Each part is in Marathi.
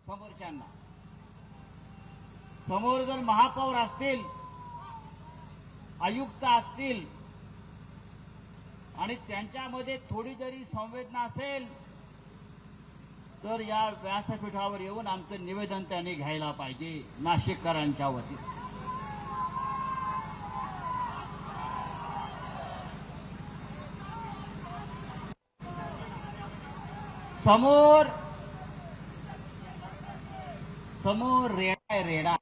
समोरच्यांना. समोर जर महापौर असतील, आयुक्त असतील आणि त्यांच्यामध्ये थोडी जरी संवेदना असेल तर या व्यासपीठावर येऊन आमचं निवेदन त्यांनी घ्यायला पाहिजे नाशिककरांच्या वतीने. समोर समोर रेडा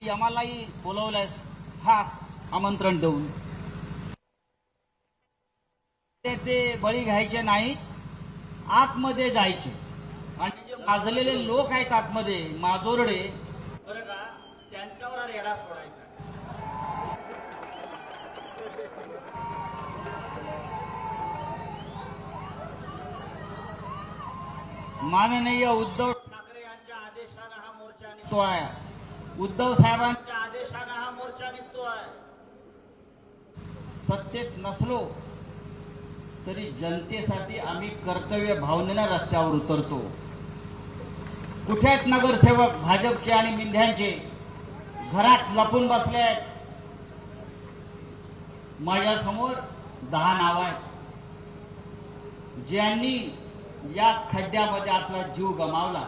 आम्हालाही बोलवलंय खास आमंत्रण देऊन. ते बळी घ्यायचे नाहीत, आतमध्ये जायचे आणि जे माजलेले लोक आहेत आतमध्ये माजोरडे बरं का, त्यांच्यावर रेडा सोडायचा. माननीय उद्धव ठाकरे यांच्या आदेशाने हा मोर्चा निघतो आहे. उद्धव साहेबांच्या आदेशाने हा मोर्चा निघतो आहे. सत्तेत नसलो तरी जनतेसाठी आम्ही कर्तव्य भावनेने रस्त्यावर उतरतो. कुठे आहेत नगरसेवक भाजपचे आणि मिंध्यांचे? घरात लपून बसले आहेत. माझ्यासमोर 10 नाव आहेत ज्यांनी या खड्ड्यामध्ये आपला जीव गमावला.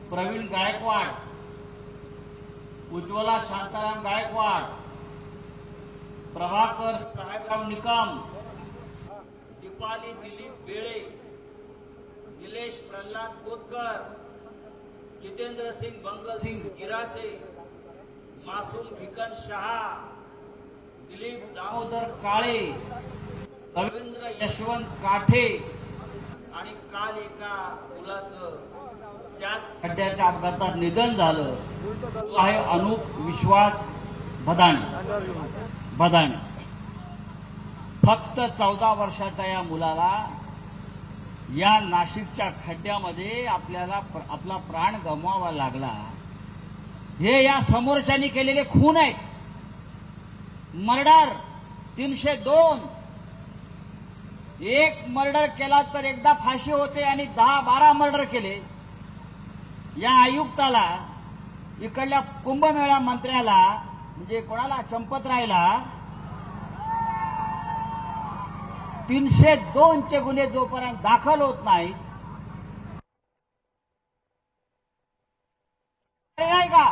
प्रवीण गायकवाड, उज्ज्वला शांताराम गायकवाड, प्रभाकर साहेबराव निकम, दीपाली दिलीप बेळे, निलेश प्रल्हाद कोतकर, जितेंद्र सिंग बंगसिंग गिरासे, मासूम भिकन शहा, दिलीप दामोदर काळे, रवींद्र यशवंत काठे आणि काल एका मुलाचं त्याच खड्ड्याच्या अपघातात निधन झालं. तो आहे अनुप विश्वास भदाणे. फक्त 14 वर्षाच्या या मुलाला या नाशिकच्या खड्ड्यामध्ये आपल्याला आपला प्राण गमवावा लागला. हे या समोरच्यांनी केलेले खून आहेत. मर्डर 302. एक मर्डर केला तर एकदा फाशी होते आणि 10-12 मर्डर केले. या आयुक्ताला, इकडल्या कुंभमेळा मंत्र्याला म्हणजे कोणाला, चंपतरायला 302 चे गुन्हे जोपर्यंत दाखल होत नाहीत, नाही का